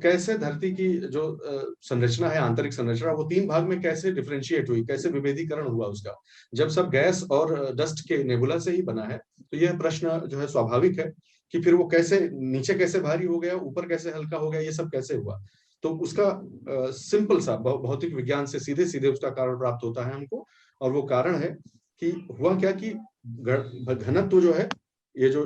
कैसे धरती की जो संरचना है, आंतरिक संरचना, वो 3 भाग में कैसे डिफरेंशिएट हुई, कैसे विभेदीकरण हुआ उसका, जब सब गैस और डस्ट के नेबुला से ही बना है। तो यह प्रश्न जो है स्वाभाविक है कि फिर वो कैसे नीचे कैसे भारी हो गया, ऊपर कैसे हल्का हो गया, ये सब कैसे हुआ। तो उसका सिंपल सा भौतिक विज्ञान से सीधे सीधे उसका कारण प्राप्त होता है हमको। और वो कारण है कि हुआ क्या कि घनत्व जो है, ये जो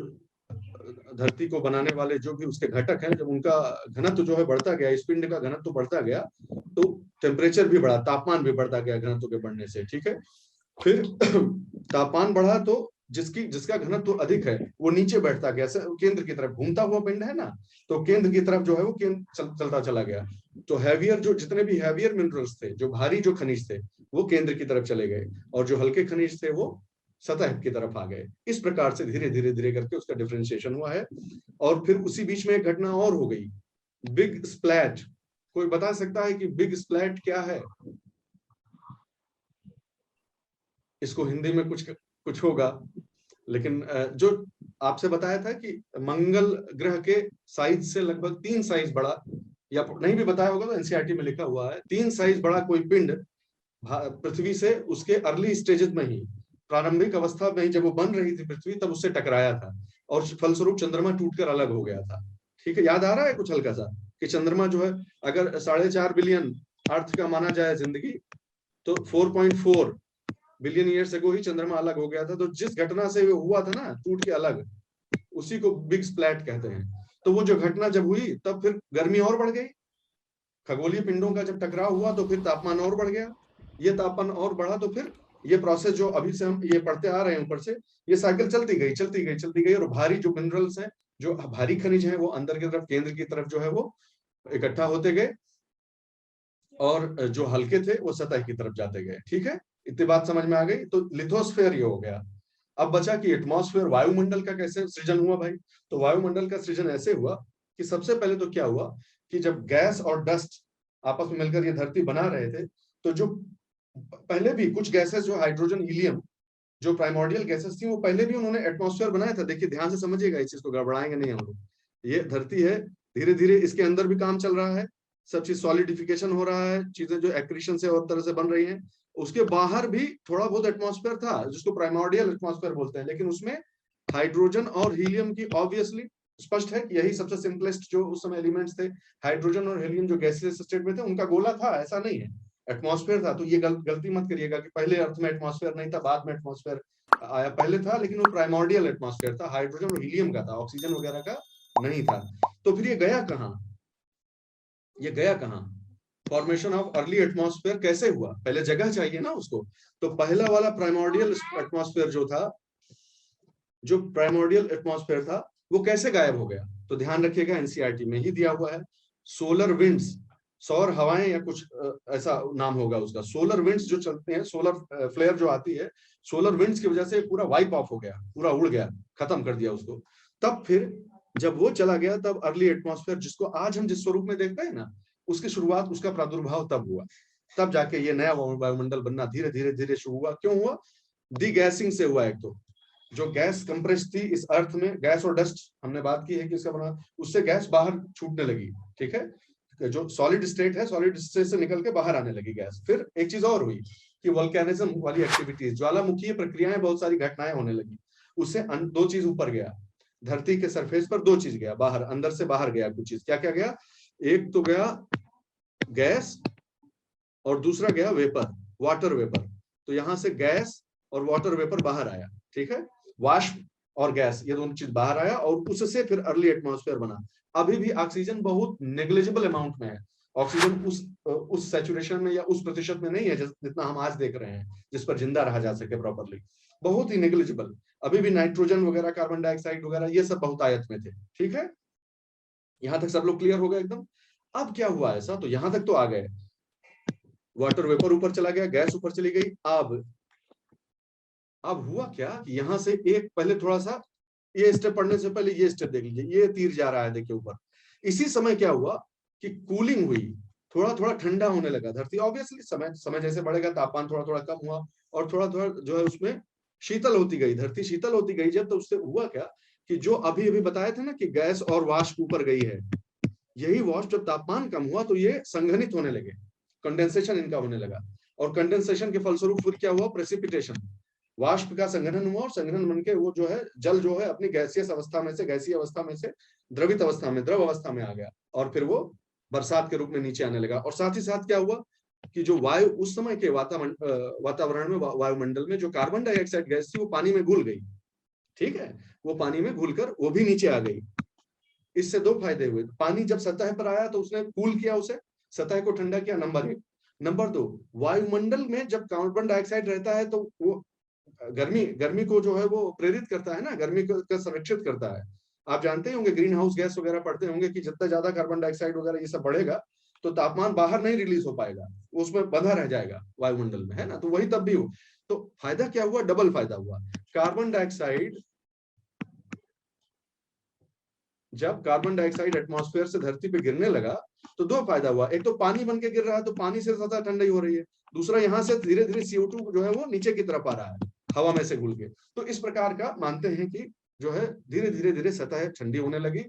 धरती को बनाने वाले जो भी उसके घटक हैं, जब उनका घनत्व जो है बढ़ता गया, इस पिंड का घनत्व बढ़ता गया, तो टेम्परेचर भी बढ़ा, तापमान भी बढ़ता गया घनत्व के बढ़ने से। ठीक है, फिर तापमान बढ़ा तो जिसका घनत्व अधिक है वो नीचे बैठता गया, केंद्र की तरफ घूमता हुआ पिंड है ना, तो केंद्र की तरफ जो है वो चलता चला गया। तो हैवियर, जो जितने भी हैवियर मिनरल्स थे, जो भारी जो खनिज थे, वो केंद्र की तरफ चले गए, और जो हल्के खनिज थे वो सतह की तरफ आ गए। इस प्रकार से धीरे धीरे धीरे करके उसका डिफरेंशिएशन हुआ है। और फिर उसी बीच में एक घटना और हो गई, बिग स्प्लैट। कोई बता सकता है कि बिग स्प्लैट क्या है? इसको हिंदी में कुछ होगा, लेकिन जो आपसे बताया था कि मंगल ग्रह के साइज से लगभग 3 साइज बड़ा, या नहीं भी बताया होगा तो एनसीईआरटी में लिखा हुआ है, 3 साइज बड़ा कोई पिंड पृथ्वी से उसके अर्ली स्टेजेस में ही, प्रारंभिक अवस्था में ही, जब वो बन रही थी पृथ्वी, तब उससे टकराया था और फलस्वरूप चंद्रमा टूटकर अलग हो गया था। ठीक है, याद आ रहा है कुछ हल्का सा कि चंद्रमा जो है, अगर 4.5 बिलियन अर्थ का माना जाए जिंदगी, तो 4.4 बिलियन ईयर्स अगो ही चंद्रमा अलग हो गया था। तो जिस घटना से वो हुआ था ना, टूट के अलग, उसी को बिग स्प्लैट कहते हैं। तो वो जो घटना जब हुई, तब फिर गर्मी और बढ़ गई, खगोलीय पिंडों का जब टकराव हुआ तो फिर तापमान और बढ़ गया। ये तापमान और बढ़ा तो फिर ये प्रोसेस जो अभी से हम ये पढ़ते आ रहे हैं ऊपर से, ये साइकिल चलती गई चलती गई चलती गई, और भारी जो मिनरल्स हैं, जो भारी खनिज हैं, वो अंदर की तरफ, केंद्र की तरफ जो है वो इकट्ठा होते गए, और जो हल्के थे वो सतह की तरफ जाते गए। ठीक है, इतनी बात समझ में आ गई। तो लिथोस्फेयर ये हो गया। अब बचा कि एटमॉस्फेयर, वायुमंडल का कैसे सृजन हुआ भाई? तो वायुमंडल का सृजन ऐसे हुआ कि सबसे पहले तो क्या हुआ कि जब गैस और डस्ट आपस में मिलकर ये धरती बना रहे थे, तो जो पहले भी कुछ गैसेस, जो हाइड्रोजन, हीलियम, जो प्राइमोर्डियल गैसेस थी, वो पहले भी उन्होंने एटमॉस्फेयर बनाया था। देखिए ध्यान से समझिएगा, इस चीज को गड़बड़ाएंगे नहीं हम लोग। ये धरती है, धीरे धीरे इसके अंदर भी काम चल रहा है, सब चीज सॉलिडिफिकेशन हो रहा है, चीजें जो एक्रीशन से और तरह से बन रही हैं। उसके बाहर भी थोड़ा बहुत एटमॉस्फेयर था, जिसको प्राइमोर्डियल एटमॉस्फेयर बोलते हैं, लेकिन उसमें हाइड्रोजन और हीलियम की ऑब्वियसली स्पष्ट है कि यही सबसे सिंपलेस्ट जो उस समय एलिमेंट्स थे। हाइड्रोजन और हीलियम जो गैसियस स्टेट में थे, उनका गोला था, ऐसा नहीं है, एटमॉस्फेयर था। तो ये गलती मत करिएगा कि पहले अर्थ में एटमॉस्फेयर नहीं था, बाद में एटमॉस्फेयर आया। पहले था, लेकिन वो प्राइमोर्डियल एटमॉस्फेयर था, हाइड्रोजन और हीलियम का था, ऑक्सीजन वगैरह का नहीं था। तो फिर ये गया कहाँ? ये गया कहाँ? फॉर्मेशन ऑफ अर्ली एटमॉस्फेयर कैसे हुआ? पहले जगह चाहिए ना उसको। तो पहला वाला प्राइमोर्डियल एटमॉस्फेयर जो था, जो प्राइमोर्डियल एटमॉस्फेयर था, वो कैसे गायब हो गया? तो ध्यान रखिएगा, एनसीईआरटी में ही दिया हुआ है। सोलर विंड्स, सौर हवाएं या कुछ ऐसा नाम होगा उसका। सोलर विंड्स जो चलते हैं, सोलर फ्लेयर जो आती है, सोलर विंड्स की वजह से पूरा वाइप ऑफ हो गया, पूरा उड़ गया, खत्म कर दिया उसको। तब फिर जब वो चला गया, तब अर्ली एटमॉस्फेयर, जिसको आज हम जिस स्वरूप में देखते हैं ना, उसकी शुरुआत, उसका प्रादुर्भाव तब हुआ। तब जाके ये नया वायुमंडल बनना धीरे धीरे धीरे शुरू हुआ। क्यों हुआ? डी गैसिंग से हुआ। एक तो जो गैस कंप्रेस थी इस अर्थ में, गैस और डस्ट हमने बात की है कि इसका बना, उससे गैस बाहर छूटने लगी। ठीक है, जो सॉलिड स्टेट है, सॉलिड स्टेट से निकल के बाहर आने लगी गैस। फिर एक चीज और हुई कि वोल्केनिज्म वाली एक्टिविटीज, ज्वालामुखी प्रक्रियाएं, बहुत सारी घटनाएं होने लगी। उससे दो चीज ऊपर गया, धरती के सरफेस पर दो चीज गया बाहर, अंदर से बाहर गया कुछ चीज। क्या क्या गया? एक तो गया गैस, और दूसरा गया वेपर, वाटर वेपर। तो यहां से गैस और वाटर वेपर बाहर आया। ठीक है, वाष्प और गैस, ये दोनों चीज बाहर आया, और उससे फिर अर्ली एटमॉस्फेयर बना। अभी भी ऑक्सीजन बहुत नेग्लिजिबल अमाउंट में है। ऑक्सीजन उस सैचुरेशन में या उस प्रतिशत में नहीं है जितना हम आज देख रहे हैं, जिस पर जिंदा रहा जा सके प्रॉपरली, बहुत ही नेग्लिजिबल। अभी भी नाइट्रोजन वगैरह, कार्बन डाइऑक्साइड वगैरह, ये सब बहुतायत में थे। ठीक है, यहां तक सब लोग क्लियर हो गए एकदम? अब क्या हुआ ऐसा? तो यहां तक तो आ गए, वाटर वेपर ऊपर चला गया, गैस ऊपर चली गई। अब हुआ क्या कि यहां से एक, पहले थोड़ा सा, ये स्टेप पढ़ने से पहले ये स्टेप देख लीजिए, ये तीर जा रहा है, देखिए ऊपर। इसी समय क्या हुआ कि कूलिंग हुई, थोड़ा थोड़ा ठंडा होने लगा धरती। ऑब्वियसली समय समय जैसे बढ़ेगा, तापमान थोड़ा थोड़ा कम हुआ, और थोड़ा थोड़ा जो है उसमें शीतल होती गई, धरती शीतल होती गई। जब तो उससे हुआ क्या कि जो अभी अभी बताया था ना कि गैस और वाष्प ऊपर गई है, यही वाष्प जब तापमान कम हुआ तो ये संघनित होने लगे, कंडेंसेशन इनका होने लगा, और कंडेंसेशन के फलस्वरूप फिर क्या हुआ, प्रेसिपिटेशन, वाष्प का संघनन हुआ, और संघनन बन के वो जो है जल जो है अपनी गैसीय अवस्था में से, गैसीय अवस्था में से द्रवित अवस्था में, द्रव अवस्था में आ गया, और फिर वो बरसात के रूप में नीचे आने लगा। और साथ ही साथ क्या हुआ कि जो वायु उस समय के वातावरण में, वायुमंडल में जो कार्बन डाइऑक्साइड गैस थी वो पानी में घुल गई, ठीक है, वो पानी में घुलकर वो भी नीचे आ गई। इससे दो फायदे हुए, पानी जब सतह पर आया तो उसने कूल किया, उसे सतह को ठंडा किया, नंबर एक। नंबर दो, वायुमंडल में जब कार्बन डाइऑक्साइड रहता है तो वो गर्मी गर्मी को जो है वो प्रेरित करता है ना, गर्मी को संरक्षित करता है। आप जानते ही होंगे, ग्रीन हाउस गैस वगैरह पढ़ते होंगे कि जितना ज्यादा कार्बन डाइऑक्साइड वगैरह ये सब बढ़ेगा तो तापमान बाहर नहीं रिलीज हो पाएगा, उसमें बंधा रह जाएगा वायुमंडल में, है ना। तो वही तब भी हो, तो फायदा क्या हुआ, डबल फायदा हुआ। कार्बन डाइऑक्साइड, जब कार्बन डाइऑक्साइड एटमॉस्फेयर से धरती पे गिरने लगा तो दो फायदा हुआ, एक तो पानी बन के गिर रहा है तो पानी से सतह ठंडी हो रही है, दूसरा यहाँ से धीरे धीरे CO2 जो है वो नीचे की तरफ आ रहा है हवा में से घुल के। तो इस प्रकार का मानते हैं कि जो है धीरे धीरे धीरे सतह ठंडी होने लगी,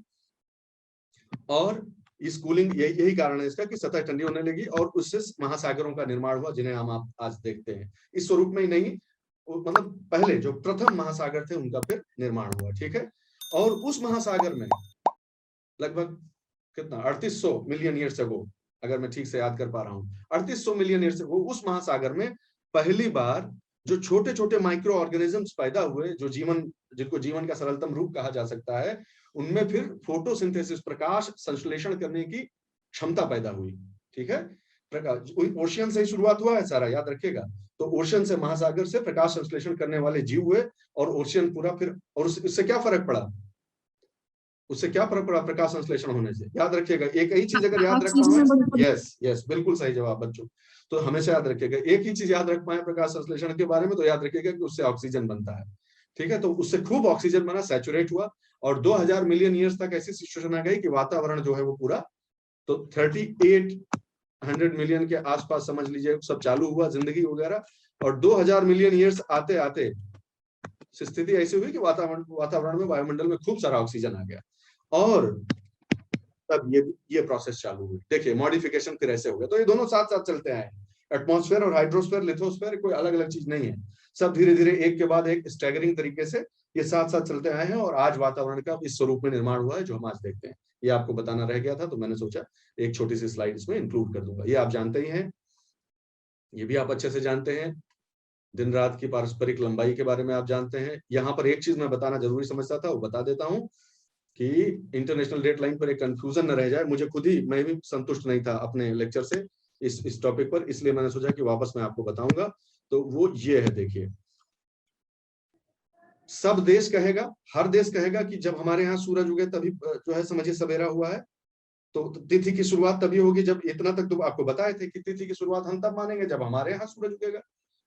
और इस कूलिंग यही कारण है इसका कि सतह ठंडी होने लगी, और उससे महासागरों का निर्माण हुआ जिन्हें हम आप आज देखते हैं। इस स्वरूप में ही नहीं, मतलब पहले जो प्रथम महासागर थे उनका फिर निर्माण हुआ, ठीक है। और उस महासागर में लगभग कितना 3800 मिलियन ईयर्स अगो, अगर मैं ठीक से याद कर पा रहा हूं, 3800 मिलियन ईयर्स अगो उस महासागर में पहली बार जो छोटे छोटे माइक्रो ऑर्गेनिजम्स पैदा हुए, जो जीवन, जिनको जीवन का सरलतम रूप कहा जा सकता है, उनमें फिर फोटोसिंथेसिस, प्रकाश संश्लेषण करने की क्षमता पैदा हुई, ठीक है। प्रकाश ओशियन से ही शुरुआत हुआ है सारा, याद रखिएगा। तो ओशियन से, महासागर से प्रकाश संश्लेषण करने वाले जीव हुए, और ओशियन पूरा फिर, और उससे क्या फर्क पड़ा, उससे क्या फर्क पड़ा प्रकाश संश्लेषण होने से, याद रखिएगा। एक ही चीज अगर याद रख पाए, यस यस बिल्कुल सही जवाब बच्चों, तो हमेशा याद रखिएगा, एक ही चीज याद रख पाए प्रकाश संश्लेषण के बारे में, तो याद रखिएगा कि उससे ऑक्सीजन बनता है, ठीक है। तो उससे खूब ऑक्सीजन बना, सैचुरेट हुआ, और 2000 मिलियन ईयर्स तक ऐसी सिचुएशन आ गई कि वातावरण जो है वो पूरा, तो 3800 मिलियन के आसपास समझ लीजिए सब चालू हुआ जिंदगी वगैरह, और 2000 मिलियन ईयर्स आते आते स्थिति ऐसी हुई कि वातावरण में, वायुमंडल में खूब सारा ऑक्सीजन आ गया, और तब ये प्रोसेस चालू हुई। देखिए मॉडिफिकेशन फिर ऐसे हो गया, तो ये दोनों साथ साथ चलते आए, एटमॉस्फेयर और हाइड्रोस्फेयर, लिथोस्फेयर कोई अलग अलग चीज नहीं है, सब धीरे धीरे एक के बाद एक स्टैगरिंग तरीके से ये साथ साथ चलते आए हैं, और आज वातावरण का इस स्वरूप में निर्माण हुआ है जो हम आज देखते हैं। ये आपको बताना रह गया था, तो मैंने सोचा एक छोटी सी स्लाइड इसमें इंक्लूड कर दूंगा। ये आप जानते ही हैं, ये भी आप अच्छे से जानते हैं, दिन रात की पारस्परिक लंबाई के बारे में आप जानते हैं। यहाँ पर एक चीज मैं बताना जरूरी समझता था, वो बता देता हूँ कि इंटरनेशनल डेट लाइन पर एक कंफ्यूजन न रह जाए। मुझे खुद ही, मैं भी संतुष्ट नहीं था अपने लेक्चर से इस टॉपिक पर, इसलिए मैंने सोचा कि वापस मैं आपको बताऊंगा। तो वो ये है, देखिए, सब देश कहेगा, हर देश कहेगा कि जब हमारे यहाँ सूरज उगे तभी जो है समझिए सवेरा हुआ है। तो तिथि की शुरुआत तभी होगी जब, इतना तक तो आपको बताए थे कि तिथि की शुरुआत हम तब मानेंगे जब हमारे यहाँ सूरज उगेगा।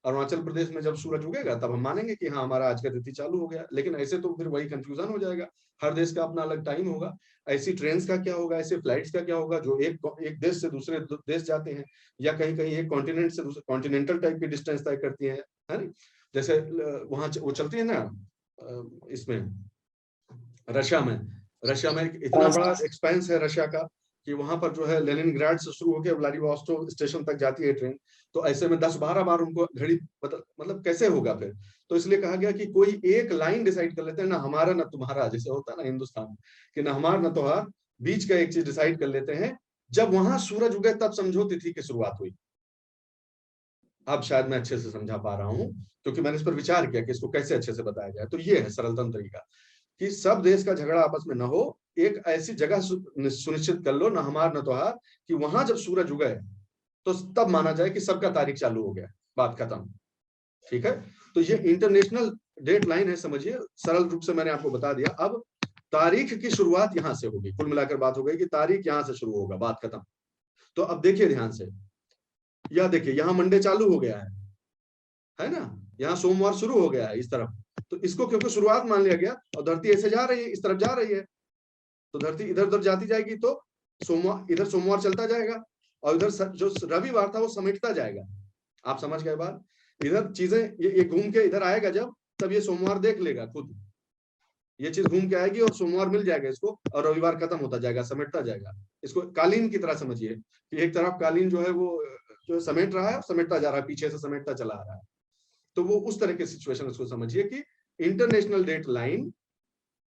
अरुणाचल प्रदेश में जब सूरज उगेगा तब हम मानेंगे कि हाँ हमारा आज का तिथि चालू हो गया। लेकिन ऐसे तो फिर वही कंफ्यूजन हो जाएगा, हर देश का अपना अलग टाइम होगा। ऐसी ट्रेन का क्या होगा, ऐसे फ्लाइट्स का क्या होगा जो एक देश से दूसरे देश जाते हैं, या कहीं कहीं एक कॉन्टिनेंट से दूसरे कॉन्टिनेंटल टाइप की डिस्टेंस तय करती है ना। जैसे वहां वो चलती है ना, इसमें रशिया में इतना बड़ा एक्सपेंस है रशिया का कि वहां पर जो है लेनिनग्राड से शुरू होकर व्लादिवोस्टोक स्टेशन तक जाती है ट्रेन। तो ऐसे में 10-12 बार उनको घड़ी मतलब कैसे होगा फिर। तो इसलिए कहा गया कि कोई एक लाइन डिसाइड कर लेते हैं, ना हमारा ना तुम्हारा, जैसे होता है ना हिंदुस्तान कि ना हमारा ना तुम्हारा, बीच का एक चीज डिसाइड कर लेते हैं। जब वहां सूरज उगे तब समझो तिथि की शुरुआत हुई। अब शायद मैं अच्छे से समझा पा रहा हूं, क्योंकि मैंने इस पर विचार किया कि इसको कैसे अच्छे से बताया जाए। तो ये है सरलतम तरीका कि सब देश का झगड़ा आपस में न हो, एक ऐसी जगह सुनिश्चित कर लो, ना हमार न तोहार, कि वहां जब सूरज उगे तो तब माना जाए कि सबका तारीख चालू हो गया, बात खत्म, ठीक है। तो ये इंटरनेशनल डेट लाइन है, समझिए, सरल रूप से मैंने आपको बता दिया। अब तारीख की शुरुआत यहां से होगी, कुल मिलाकर बात हो गई कि तारीख यहां से शुरू होगा, बात खत्म। तो अब देखिए ध्यान से, या देखिए यहाँ मंडे चालू हो गया है ना, यहाँ सोमवार शुरू हो गया है इस तरफ। तो इसको क्योंकि शुरुआत मान लिया गया, और धरती ऐसे जा रही है, इस तरफ जा रही है, तो धरती इधर उधर जाती जाएगी, तो सोमवार इधर सोमवार चलता जाएगा, और इधर जो रविवार था वो समेटता जाएगा। आप समझ गए बात, इधर चीजें ये घूम के इधर आएगा जब, तब ये सोमवार देख लेगा खुद, ये चीज घूम के आएगी और सोमवार मिल जाएगा इसको, और रविवार खत्म होता जाएगा, समेटता जाएगा। इसको कालीन की तरह समझिए कि एक तरफ कालीन जो है वो जो समेट रहा है, समेटता जा रहा है, पीछे से समेटता चला आ रहा है। तो वो उस तरह के सिचुएशन उसको समझिए कि इंटरनेशनल डेट लाइन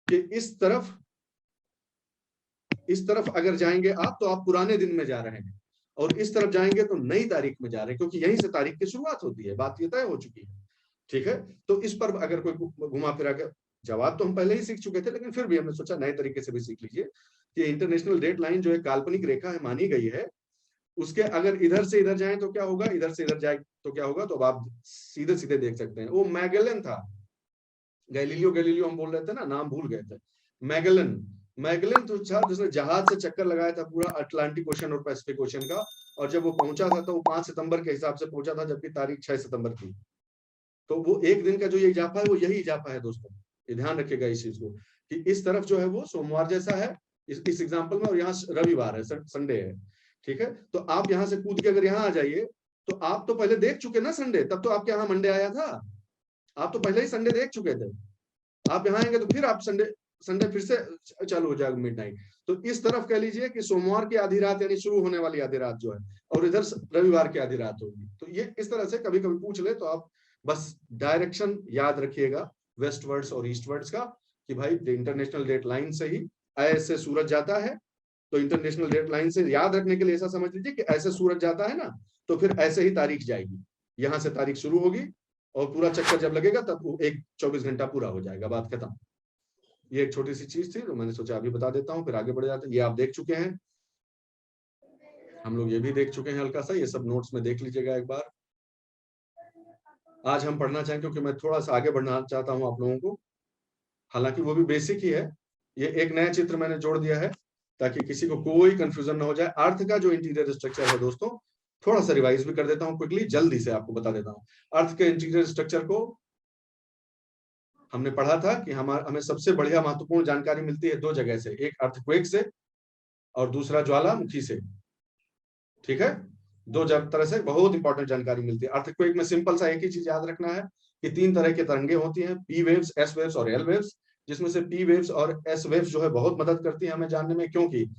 के इस तरफ अगर जाएंगे आप तो आप पुराने दिन में जा रहे हैं, और इस तरफ जाएंगे तो नई तारीख में जा रहे हैं, क्योंकि यहीं से तारीख की शुरुआत होती है, बात ये तय हो चुकी है। ठीक है, तो इस पर अगर कोई घुमा फिरा के, जवाब तो हम पहले ही सीख चुके थे, लेकिन फिर भी हमने सोचा नए तरीके से भी सीख लीजिए कि इंटरनेशनल डेट लाइन जो है काल्पनिक रेखा है, मानी गई है, उसके अगर इधर से इधर जाए तो क्या होगा, इधर से इधर जाए तो क्या होगा, तो अब आप सीधे सीधे देख सकते हैं। वो मैगेलन था, गैलीलियो हम बोल रहे थे ना, नाम भूल गए थे। मैगेलन तो था जिसने जहाज से चक्कर लगाया था पूरा अटलांटिक ओशन और पैसिफिक ओशन का, और जब वो पहुंचा था तो वो 5 सितंबर के हिसाब से पहुंचा था, जबकि तारीख 6 सितंबर थी। तो वो एक दिन का जो ये इजाफा है वो यही इजाफा है दोस्तों, ये ध्यान रखिएगा इस चीज को कि इस तरफ जो है वो सोमवार जैसा है इस एग्जाम्पल में, और यहाँ रविवार है, संडे है। ठीक है, तो आप यहाँ से कूद के अगर यहाँ आ जाइए तो आप तो पहले देख चुके ना संडे, तब तो आपके यहाँ मंडे आया था, आप तो पहले ही संडे देख चुके थे। आप यहाँ आएंगे तो फिर आप संडे फिर से चालू हो जाएगा मिडनाइट। तो इस तरफ कह लीजिए कि सोमवार की आधी रात यानी शुरू होने वाली आधी रात जो है, और इधर रविवार की आधी रात होगी। तो ये इस तरह से कभी कभी पूछ ले तो आप बस डायरेक्शन याद रखिएगा वेस्टवर्ड्स और ईस्टवर्ड्स का, कि भाई इंटरनेशनल डेट लाइन से ही ऐसे सूरज जाता है, तो इंटरनेशनल डेट लाइन से याद रखने के लिए ऐसा समझ लीजिए कि ऐसे सूरज जाता है ना, तो फिर ऐसे ही तारीख जाएगी, यहाँ से तारीख शुरू होगी और पूरा चक्कर जब लगेगा तब वो 24 घंटा पूरा हो जाएगा, बात खत्म। ये एक छोटी सी चीज थी जो मैंने सोचा अभी बता देता हूँ, फिर आगे बढ़ जाते हैं। ये आप देख चुके हैं, हम लोग ये भी देख चुके हैं हल्का सा, ये सब नोट्स में देख लीजिएगा एक बार। आज हम पढ़ना चाहें क्योंकि मैं थोड़ा सा आगे बढ़ना चाहता हूं आप लोगों को, हालांकि वो भी बेसिक ही है। ये एक नया चित्र मैंने जोड़ दिया है ताकि किसी को कोई कंफ्यूजन ना हो जाए। अर्थ का जो इंटीरियर स्ट्रक्चर है दोस्तों, थोड़ा सा रिवाइज भी कर देता हूं क्विकली, जल्दी से आपको बता देता हूं। अर्थ के इंटीरियर स्ट्रक्चर को हमने पढ़ा था कि हमें सबसे बढ़िया महत्वपूर्ण जानकारी मिलती है दो जगह से, एक अर्थक्वेक से और दूसरा ज्वालामुखी से। ठीक है, दो तरह से बहुत इंपॉर्टेंट जानकारी मिलती है। अर्थक्वेक में सिंपल सा एक ही चीज याद रखना है कि 3 तरह के तरंगे होती हैं, पी वेव्स, एस वेव्स और एल वेव्स, जिसमें से पी वेव्स और एस वेव्स जो है बहुत मदद करती है हमें जानने में, क्योंकि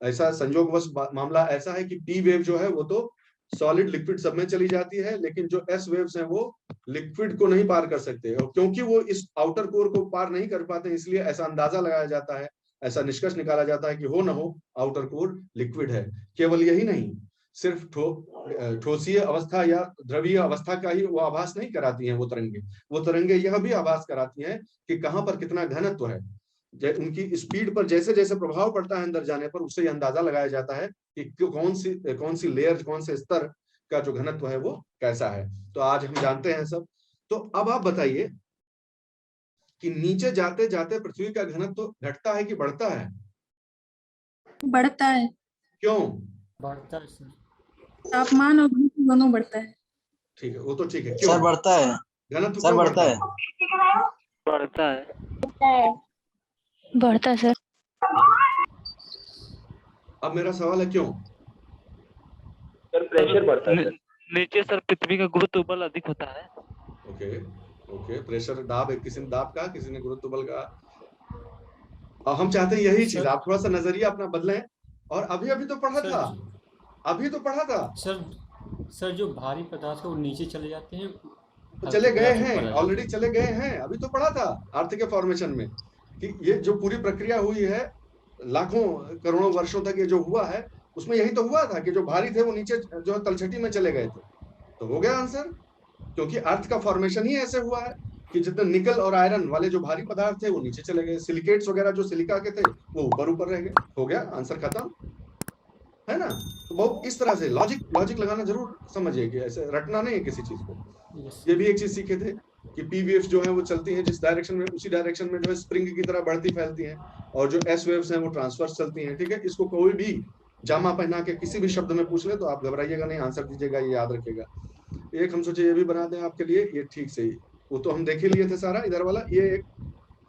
ऐसा संयोगवश मामला ऐसा है कि पी वेव जो है वो तो सॉलिड लिक्विड सब में चली जाती है, लेकिन जो एस वेव्स हैं वो लिक्विड को नहीं पार कर सकते, और क्योंकि वो इस आउटर कोर को पार नहीं कर पाते इसलिए ऐसा अंदाजा लगाया जाता है, ऐसा निष्कर्ष निकाला जाता है कि हो ना हो आउटर कोर लिक्विड है। केवल यही नहीं, सिर्फ ठोसीय अवस्था या द्रवीय अवस्था का ही वो आभास नहीं कराती हैं वो तरंगे यह भी आभास कराती हैं कि कहां पर कितना घनत्व है। उनकी स्पीड पर जैसे जैसे प्रभाव पड़ता है अंदर जाने पर, उससे अंदाजा लगाया जाता है कि कौन सी लेयर, कौन से स्तर का जो घनत्व है वो कैसा है। तो आज हम जानते हैं सब। तो अब आप बताइए कि नीचे जाते जाते पृथ्वी का घनत्व घटता है कि बढ़ता है? बढ़ता है। क्यों? बढ़ता है सर। तापमान और घनत्व दोनों बढ़ता है। ठीक है, वो तो ठीक है। क्यों सर बढ़ता है? घनत्व सर क्यों बढ़ता है? बढ़ता है। बढ़ता है सर। अब मेरा सवाल है क्यों? सर प्रेशर बढ़ता है। नीचे सर पृथ्वी का गुरुत्व बल अधिक होता है। ओके, प्रेशर दाब है, किसी ने दाब कहा, किसी ने गुरुत्व बल कहा। और हम चाहते हैं यही चीज, आप थोड़ा सा नजरिया अपना बदलें। और अभी तो पढ़ा था सर जो भारी पदार्थ है वो नीचे चले जाते हैं, तो चले गए हैं, ऑलरेडी चले गए हैं। अभी तो पढ़ा था अर्थ के फॉर्मेशन में कि ये जो पूरी प्रक्रिया हुई है लाखों करोड़ों वर्षों तक, ये जो हुआ है उसमें यही तो हुआ था कि जो भारी थे वो नीचे जो है तलछटी में चले गए थे। तो हो गया आंसर, क्योंकि अर्थ का फॉर्मेशन ही ऐसे हुआ है कि जितने निकल और आयरन वाले जो भारी पदार्थ थे वो नीचे चले गए, सिलिकेट्स वगैरह जो सिलिका के थे वो ऊपर रह गए। हो गया आंसर, खत्म है ना। तो बहुत इस तरह से लॉजिक लगाना जरूर समझिए कि ऐसे रटना नहीं है किसी चीज को। ये भी एक चीज सीखे थे कि पी वेव्स जो है वो चलती हैं जिस डायरेक्शन में, उसी डायरेक्शन में जो है स्प्रिंग की तरह बढ़ती फैलती हैं, और जो एस वेव्स हैं वो ट्रांसवर्स चलती हैं। ठीक है, इसको कोई भी जामा पहना के किसी भी शब्द में पूछ ले तो आप घबराइएगा नहीं, आंसर दीजिएगा, ये याद रखेगा। एक हम सोचे ये भी बना दें आपके लिए, ये ठीक से वो तो हम देख ही लिए थे सारा इधर वाला, ये एक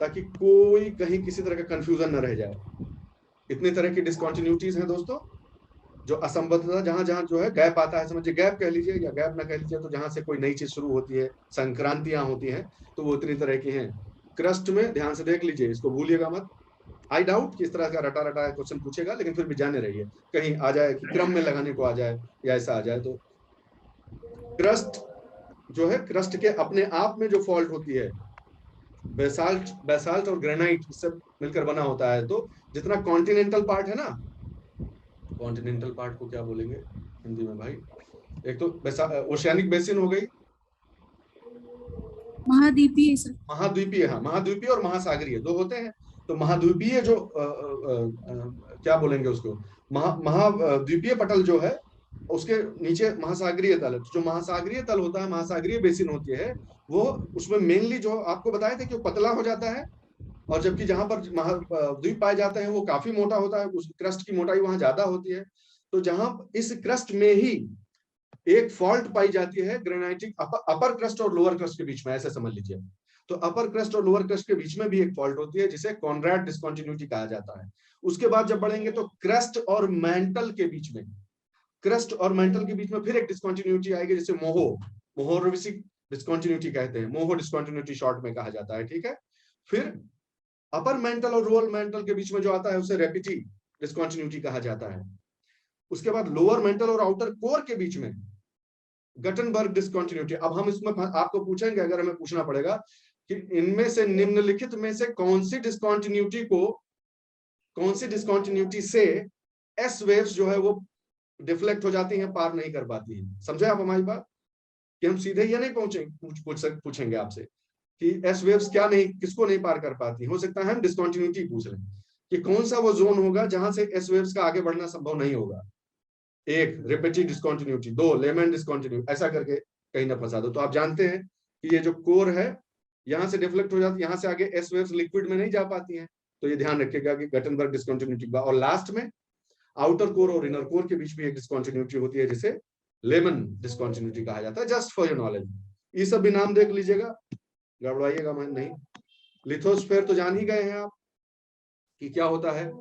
ताकि कोई कहीं किसी तरह का कंफ्यूजन न रह जाए। इतनी तरह की डिसकंटिन्यूटीज हैं दोस्तों, जो असंबद्धता जहां जहां जो है गैप आता है, समझिए गैप कह लीजिए या गैप ना कह लीजिए, तो जहां से कोई नई चीज शुरू होती है, संक्रांतियां होती हैं, तो वो इतनी तरह की हैं। क्रस्ट में ध्यान से देख लीजिए, इसको भूलिएगा मत। आई डाउट कि इस तरह का रटा रटा क्वेश्चन पूछेगा, लेकिन फिर भी जाने रहिए, कहीं आ जाए कि क्रम में लगाने को आ जाए या ऐसा आ जाए। तो क्रस्ट जो है, क्रस्ट के अपने आप में जो फॉल्ट होती है, बेसाल्ट और ग्रेनाइट इससे मिलकर बना होता है। तो जितना कॉन्टिनेंटल पार्ट है ना, कॉन्टिनेंटल पार्ट को क्या बोलेंगे हिंदी में भाई, एक तो ओशियानिक बेसिन हो गई, महाद्वीपीय सर। महाद्वीपीय, हाँ महाद्वीपीय और महासागरीय दो होते हैं। तो महाद्वीपीय जो क्या बोलेंगे उसको, महाद्वीपीय पटल जो है उसके नीचे महासागरीय तल है। तो जो महासागरीय तल होता है, महासागरीय बेसिन होती है, वो उसमें मेनली जो आपको बताया था कि वो पतला हो जाता है, और जबकि जहां पर महाद्वीप पाए जाते हैं वो काफी मोटा होता है, उस क्रस्ट की मोटाई वहां ज्यादा होती है। तो जहां इस क्रस्ट में ही एक फॉल्ट पाई जाती है ग्रेनाइटिक अपर क्रस्ट और लोअर क्रस्ट के बीच में, ऐसे समझ लीजिए। तो अपर क्रस्ट और लोअर क्रस्ट के बीच में भी एक फॉल्ट होती है जिसे कॉनराड डिस्कंटिन्यूटी कहा जाता है। उसके बाद जब बढ़ेंगे तो क्रस्ट और मेंटल के बीच में, क्रस्ट और मेंटल के बीच में फिर एक डिस्कंटिन्यूटी आएगी जिसे मोहोरोविसिक डिस्कंटिन्यूटी कहते हैं, मोहो डिस्कंटिन्यूटी शॉर्ट में कहा जाता है, ठीक है। फिर अपर मेंटल और लोअर मेंटल के बीच में जो आता है उसे रेपिटी डिस्कंटिन्यूटी कहा जाता है। उसके बाद लोअर मेंटल और आउटर कोर के बीच में गटनबर्ग डिस्कंटिन्यूटी। अब हम इसमें आपको पूछेंगे, अगर हमें पूछना पड़ेगा कि इनमें से निम्नलिखित में से कौन सी डिस्कंटिन्यूटी से एस वेव्स जो है वो डिफ्लेक्ट हो जाती हैं, पार नहीं कर पाती हैं। समझे आप हमारी बात, कि हम सीधे ये नहीं पूछेंगे आपसे कि एस वेव्स क्या नहीं, किसको नहीं पार कर पाती। हो सकता है हम डिस्कंटिन्यूटी पूछ लें कि कौन सा वो जोन होगा जहां से एस वेव्स का आगे बढ़ना संभव नहीं होगा। एक रिपीटेड डिस्कंटिन्यूटी, दो लेमन डिस्कंटिन्यूटी, ऐसा करके कहीं ना फंसा दो। तो आप जानते हैं कि ये जो कोर है यहां से डिफ्लेक्ट हो जाती है, यहां से आगे एस वेव्स लिक्विड में नहीं जा पाती हैं। तो ये ध्यान रखिएगा कि गटनबर्ग डिस्कंटिन्यूटी। और लास्ट में आउटर कोर और इनर कोर के बीच भी एक डिस्कंटिन्यूटी होती है जिसे लेमन डिस्कंटिन्यूटी कहा जाता है। जस्ट फॉर योर नॉलेज, ये सब भी नाम देख लीजिएगा, गड़बड़ाइएगा मैं नहीं। लिथोस्फेयर तो जान ही गए हैं आप कि क्या होता है।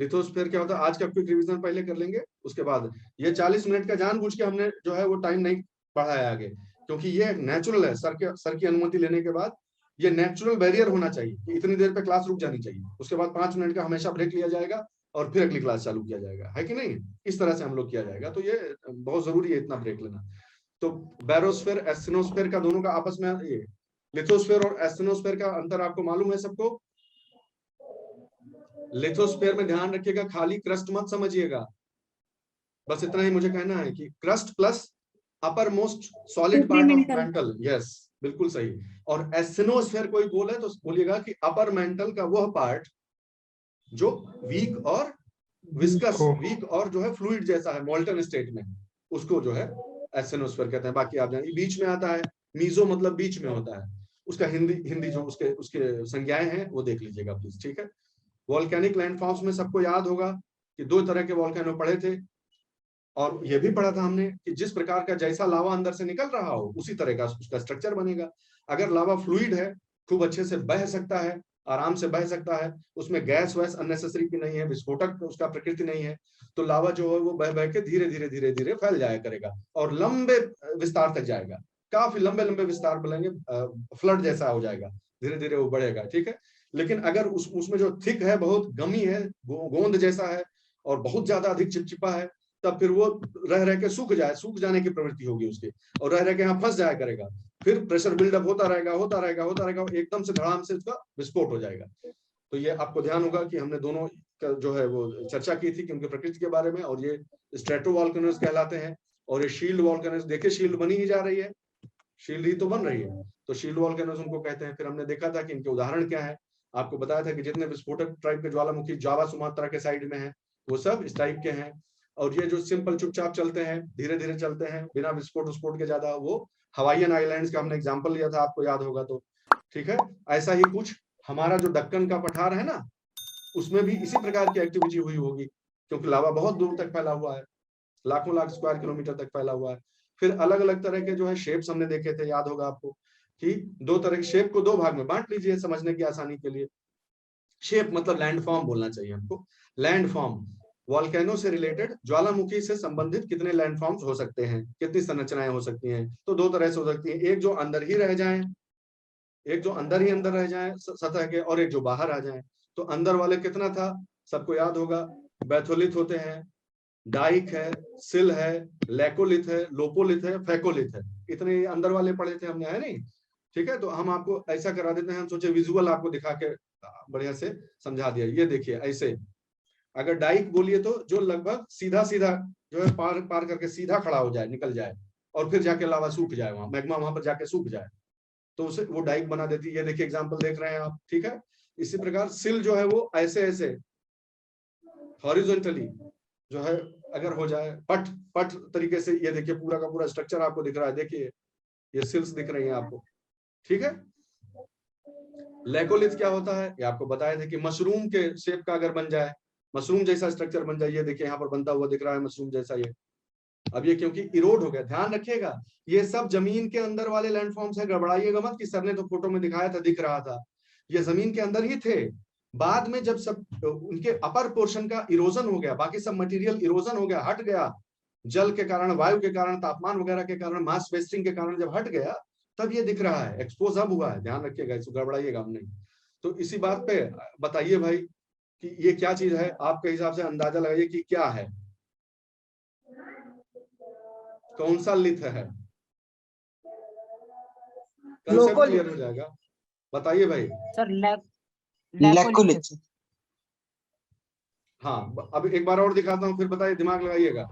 लिथोस्फेयर क्या होता है, आज का क्विक रिवीजन पहले कर लेंगे, उसके बाद ये 40 मिनट का जानबूझ के हमने जो है वो टाइम नहीं बढ़ाया आगे, क्योंकि ये नेचुरल है। सर की अनुमति लेने के बाद ये नेचुरल बैरियर होना चाहिए कि इतनी देर पे क्लास रुक जानी चाहिए, उसके बाद 5 मिनट का हमेशा ब्रेक लिया जाएगा और फिर अगली क्लास चालू किया जाएगा, है कि नहीं। इस तरह से हम लोग किया जाएगा, तो ये बहुत जरूरी है इतना ब्रेक लेना। तो बैरोस्फेयर एस्टेनोस्फेयर का दोनों का आपस में, ये लिथोस्फेयर और एस्टेनोस्फेयर का अंतर आपको मालूम है सबको। लिथोस्फेयर में ध्यान रखिएगा, खाली क्रस्ट मत समझिएगा, बस इतना ही मुझे कहना है कि crust plus upper most solid part of mental. Yes, बिल्कुल सही। और एस्टेनोस्फेयर कोई बोले तो बोलिएगा कि अपर मेंटल का वह पार्ट जो वीक और विस्कस, वीक और जो है फ्लूइड जैसा है मोल्टन स्टेट में, उसको जो है एस्टेनोस्फेयर कहते हैं। बाकी आप जानिए बीच में आता है, मीजो मतलब बीच में होता है, उसका हिंदी जो उसके संज्ञाएं हैं वो देख लीजिएगा प्लीज, ठीक है। वॉल्केनिक लैंडफॉर्म्स में सबको याद होगा कि 2 तरह के वॉल्केनो पढ़े थे, और ये भी पढ़ा था हमने कि जिस प्रकार का जैसा लावा अंदर से निकल रहा हो उसी तरह का उसका स्ट्रक्चर बनेगा। अगर लावा फ्लूइड है, खूब अच्छे से बह सकता है, आराम से बह सकता है, उसमें गैस वैस अननेसेसरी भी नहीं है, विस्फोटक उसका प्रकृति नहीं है, तो लावा जो है वो बह बह के धीरे धीरे धीरे धीरे फैल जाया करेगा और लंबे विस्तार तक जाएगा, काफी लंबे लंबे विस्तार बोलेंगे, फ्लड जैसा हो जाएगा, धीरे धीरे वो बढ़ेगा, ठीक है। लेकिन अगर उसमें जो थिक है, बहुत गमी है, गोंद जैसा है और बहुत ज्यादा अधिक चिपचिपा है, तब फिर वो रह रह के सूख जाने की प्रवृत्ति होगी उसकी, और रह रह के यहाँ फंस जाया करेगा, फिर प्रेशर बिल्डअप होता रहेगा, एकदम से धड़ाम से उसका विस्फोट हो जाएगा। तो ये आपको ध्यान होगा कि हमने दोनों का जो है वो चर्चा की थी कि उनकी प्रकृति के बारे में, और ये स्ट्रेटोवॉल्केनोज कहलाते हैं। और ये शील्ड वॉल्केनोज, देखिए शील्ड बनी ही जा रही है, शील्ड ही तो बन रही है, तो शील्ड वॉल्केनोज उनको कहते हैं। फिर हमने देखा था कि इनके उदाहरण क्या है, आपको बताया था कि जितने विस्फोटक टाइप के ज्वालामुखी जावा सुमात्रा के साइड में है वो सब इस टाइप के हैं, और ये जो सिंपल चुपचाप चलते हैं, धीरे धीरे चलते हैं बिना विस्फोट के ज्यादा, वो हवाईयन आइलैंड्स का हमने एग्जांपल लिया था, आपको याद होगा तो, ठीक है। ऐसा ही कुछ हमारा जो दक्कन का पठार है ना, उसमें भी इसी प्रकार की एक्टिविटी हुई होगी, क्योंकि लावा बहुत दूर तक फैला हुआ है, लाखों लाख स्क्वायर किलोमीटर तक फैला हुआ है। फिर अलग अलग तरह के जो है शेप्स हमने देखे थे, याद होगा आपको कि 2 तरह के शेप को 2 भाग में बांट लीजिए समझने की आसानी के लिए। शेप मतलब लैंडफॉर्म बोलना चाहिए हमको, लैंडफॉर्म। वॉल्केनो से रिलेटेड, ज्वालामुखी से संबंधित कितने लैंडफॉर्म्स हो सकते हैं, कितनी संरचनाएं हो सकती हैं, तो 2 तरह से हो सकती हैं। एक जो अंदर ही रह जाएं, एक जो अंदर ही अंदर रह जाए सतह के, और एक जो बाहर आ जाए। तो अंदर वाले कितना था, सबको याद होगा, बैथोलिथ होते हैं, डाइक है, सिल है, लैकोलिथ है, लोपोलिथ है, फैकोलिथ है। इतने अंदर वाले पढ़े थे हमने, है नहीं? ठीक है, तो हम आपको ऐसा करा देते हैं, हम सोचे विजुअल आपको दिखा के बढ़िया से समझा दिया। ये देखिए ऐसे, अगर डाइक बोलिए तो जो लगभग सीधा सीधा जो है पार पार करके सीधा खड़ा हो जाए, निकल जाए, और फिर जाके लावा सूख जाए, वहां मैग्मा वहां पर जाके सूख जाए, तो उसे वो डाइक बना देती है। ये देखिए एग्जांपल देख रहे हैं आप, ठीक है। इसी प्रकार सिल जो है वो ऐसे ऐसे हॉरिजॉन्टली जो है अगर हो जाए, पट पट तरीके से, ये देखिए पूरा का पूरा स्ट्रक्चर आपको दिख रहा है, देखिए ये सिल्स दिख रही हैं आपको, ठीक है। लैकोलिथ क्या होता है, ये आपको बताया था कि मशरूम के शेप का अगर बन जाए, मशरूम जैसा स्ट्रक्चर बन जाए, ये देखिए यहाँ पर बनता हुआ दिख रहा है मशरूम जैसा ये। अब ये क्योंकि इरोड हो गया, ध्यान रखिएगा, ये सब जमीन के अंदर वाले लैंडफॉर्म्स है, गड़बड़ाइएगा मत कि सर ने तो फोटो में दिखाया था, दिख रहा था, ये जमीन के अंदर ही थे। बाद में जब सब उनके अपर पोर्शन का इरोजन हो गया, बाकी सब मटेरियल इरोजन हो गया, हट गया, जल के कारण, वायु के कारण, तापमान वगैरह के कारण, मास वेस्टिंग के कारण जब हट गया, तब ये दिख रहा है, एक्सपोज अब हुआ है, ध्यान रखिएगा, इसको गड़बड़ाइएगा हम नहीं। तो इसी बात पे बताइए भाई कि ये क्या चीज है, आपके हिसाब से अंदाजा लगाइए कि क्या है, कौन सा लिथ है? कंसेप्ट क्लियर हो जाएगा, बताइए भाई। Sir laccolith. हाँ, अब एक बार और दिखाता हूँ, फिर बताइए, दिमाग लगाइएगा।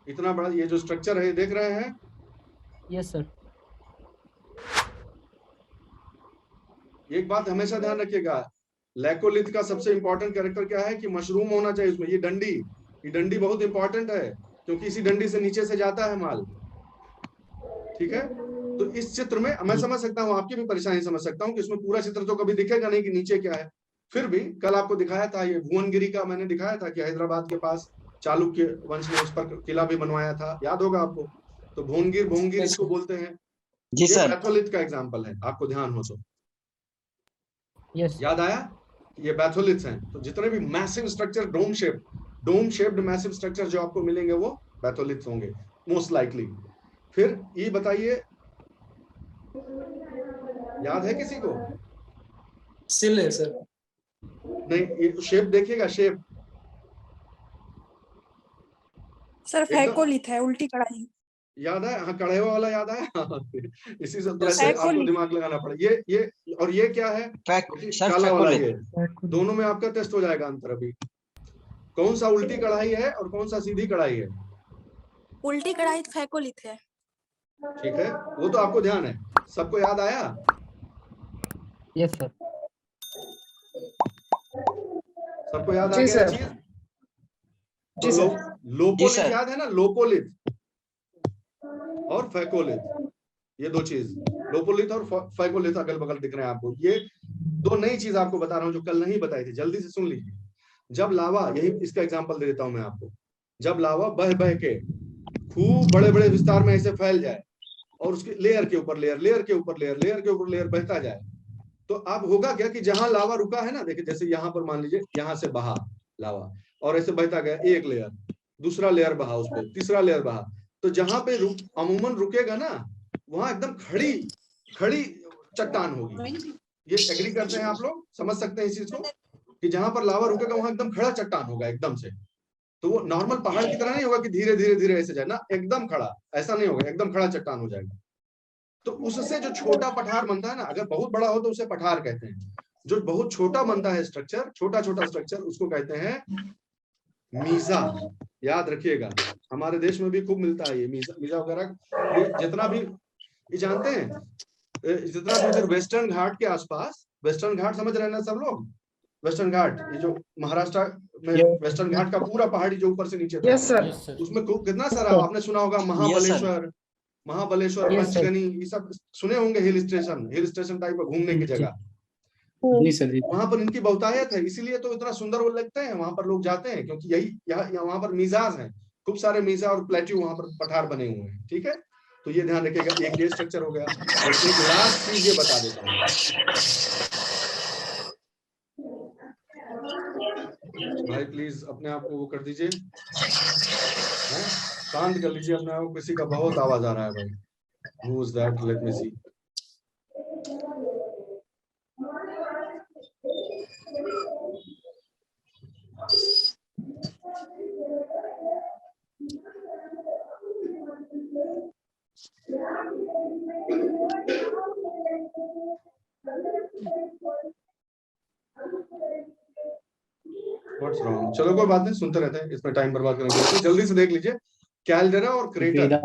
इतना बड़ा ये जो स्ट्रक्चर है, देख रहे हैं? Yes sir. एक बात हमेशा ध्यान रखिएगा, लैकोलिथ का सबसे इंपॉर्टेंट कैरेक्टर क्या है कि मशरूम होना चाहिए उसमें। ये डंडी बहुत इंपॉर्टेंट है, क्योंकि इसी डंडी से नीचे से जाता है माल, ठीक है। तो इस चित्र में मैं समझ सकता हूँ, आपकी भी परेशानी समझ सकता हूँ कि इसमें पूरा चित्र तो कभी दिखेगा नहीं कि नीचे क्या है। फिर भी कल आपको दिखाया था, ये भुवनगिरी का मैंने दिखाया था कि हैदराबाद के पास चालुक्य वंश ने उस पर किला भी बनवाया था, याद होगा आपको। तो भुवनगिर इसको बोलते हैं। जी सर। बैथोलिथ का एग्जाम्पल है, आपको ध्यान हो तो। यस। याद आया? ये बैथोलिथ्स हैं। तो जितने भी massive structure, dome shaped massive structure जो आपको मिलेंगे वो बैथोलिथ्स होंगे मोस्ट लाइकली। फिर ये बताइए, याद है किसी को? सिल है सर। नहीं, ये शेप देखिएगा, शेप सर फैकोलिथ है, उल्टी कढ़ाई। याद है? हाँ, कढ़ाई वाला याद है। इसी से आपको दिमाग लगाना पड़ेगा। ये और ये क्या है? काला वाला। ये दोनों में आपका टेस्ट हो जाएगा अंतर अभी। कौन सा उल्टी कढ़ाई है और कौन सा सीधी कढ़ाई है? उल्टी कढ़ाई फैकोलिथ है। ठीक है, वो तो आपको ध्यान है। सबको याद आया? Yes sir. सबको याद आ गया चीज? जी सर। लोपोलिथ याद है ना? लोपोलिथ और फैकोलिथ, ये दो चीज, लोपोलिथ और फैकोलिथ अगल बगल दिख रहे हैं आपको। ये दो नई चीज आपको बता रहा हूँ जो कल नहीं बताई थी, जल्दी से सुन लीजिए। जब लावा, यही इसका एग्जांपल दे देता हूं मैं आपको, जब लावा बह बह के खूब बड़े बड़े विस्तार में ऐसे फैल जाए और उसके लेयर के ऊपर लेयर, लेयर के ऊपर लेयर, लेयर के ऊपर लेयर बहता जाए, तो अब होगा क्या कि जहां लावा रुका है ना, देखिए जैसे यहां पर मान लीजिए यहां से बहा लावा और ऐसे बहता गया, एक लेयर, दूसरा लेयर बहा, उस पर तीसरा लेयर बहा, तो जहां पे अमूमन रुकेगा ना, वहां एकदम खड़ी चट्टान होगी। ये एग्री करते हैं आप लोग? समझ सकते हैं इस चीज को कि जहां पर लावा रुकेगा वहां एकदम खड़ा चट्टान होगा एकदम से। तो वो नॉर्मल पहाड़ की तरह नहीं होगा कि धीरे धीरे धीरे ऐसे जाए ना, एकदम खड़ा, ऐसा नहीं होगा, एकदम खड़ा चट्टान हो जाएगा। तो उससे जो छोटा पठार बनता है ना, अगर बहुत बड़ा हो तो उसे पठार कहते हैं, जो बहुत छोटा बनता है स्ट्रक्चर, छोटा छोटा स्ट्रक्चर, उसको कहते हैं मीजा। याद रखिएगा, हमारे देश में भी खूब मिलता है ये मीजा वगैरह। ये जितना भी, ये जानते हैं, जितना भी इधर वेस्टर्न घाट के आसपास, वेस्टर्न घाट समझ रहे हैं ना सब लोग? वेस्टर्न घाट, ये जो महाराष्ट्र में वेस्टर्न घाट का पूरा पहाड़ी जो ऊपर से नीचे था, उसमें कितना सारा आपने सुना होगा, महाबलेश्वर, पंचगनी, ये सब सुने होंगे। हिल स्टेशन टाइप का घूमने की जगह, वहां पर इनकी बहुतायत है, इसीलिए तो इतना सुंदर वो लगते हैं, वहां पर लोग जाते हैं, क्योंकि यही वहां पर मीजाज हैं, खूब सारे मीजा और प्लेट्यू वहां पर पठार बने हुए हैं। ठीक है, तो ये ध्यान रखिएगा। एक ये स्ट्रक्चर हो गया, और एक लास्ट चीज ये बता देता हूँ भाई, प्लीज अपने आप को वो कर दीजिए, शांत कर लीजिए अपने आप को, किसी का बहुत आवाज आ रहा है भाई। Who is that? Let me see. What's wrong? चलो कोई बात नहीं, सुनते रहते हैं, इसमें टाइम बर्बाद करेंगे। तो जल्दी से देख लीजिए, कैल्डेरा और क्रेटर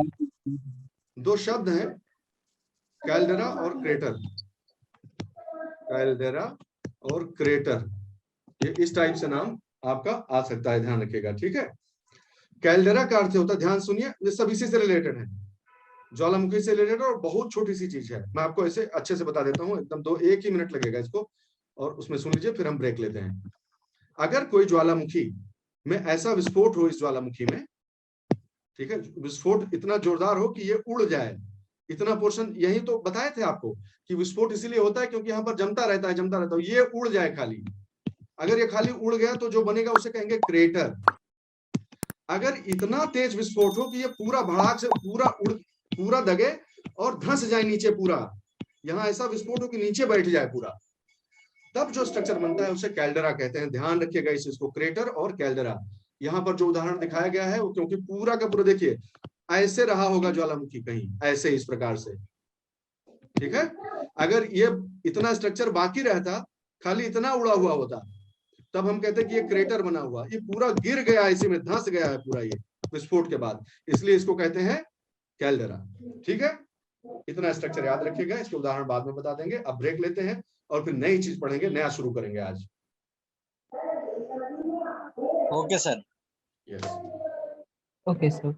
दो शब्द हैं, कैल्डेरा और क्रेटर। कैल्डेरा और क्रेटर, ये इस टाइप से नाम आपका आ सकता है, ध्यान रखिएगा, ठीक है। कैल्डेरा का अर्थ होता है, ध्यान सुनिए, ये सब इसी से रिलेटेड है, ज्वालामुखी से रिलेटेड, और बहुत छोटी सी चीज है। मैं आपको ऐसे अच्छे से बता देता हूँ, एकदम एक ही मिनट लगेगा इसको, और उसमें सुन लीजिए, फिर हम ब्रेक लेते हैं। अगर कोई ज्वालामुखी में ऐसा विस्फोट हो, इस ज्वालामुखी में, ठीक है, विस्फोट इतना जोरदार हो कि ये उड़ जाए, इतना पोर्शन, यही तो बताए थे आपको कि विस्फोट इसीलिए होता है क्योंकि यहाँ पर जमता रहता है, ये उड़ जाए खाली। अगर ये खाली उड़ गया तो जो बनेगा उसे कहेंगे क्रेटर। अगर इतना तेज विस्फोट हो कि ये पूरा भड़ाक से पूरा दगे और धंस जाए नीचे, पूरा यहाँ ऐसा विस्फोट हो कि नीचे बैठ जाए पूरा, तब जो स्ट्रक्चर बनता है उसे कैल्डेरा कहते हैं। ध्यान रखिएगा इस चीज को, क्रेटर और कैल्डेरा। यहाँ पर जो उदाहरण दिखाया गया है वो क्योंकि पूरा का पूरा देखिए ऐसे रहा होगा ज्वालामुखी, कहीं ऐसे इस प्रकार से, ठीक है। अगर ये इतना स्ट्रक्चर बाकी रहता, खाली इतना उड़ा हुआ होता, तब हम कहते हैं कि ये क्रेटर बना हुआ, ये पूरा गिर गया, इसी में धंस गया है पूरा ये विस्फोट के बाद, इसलिए इसको कहते हैं कैल्डेरा, ठीक है। इतना स्ट्रक्चर याद रखिएगा, इसके उदाहरण बाद में बता देंगे। अब ब्रेक लेते हैं और फिर नई चीज पढ़ेंगे, नया शुरू करेंगे आज। Okay sir. Yes, okay sir.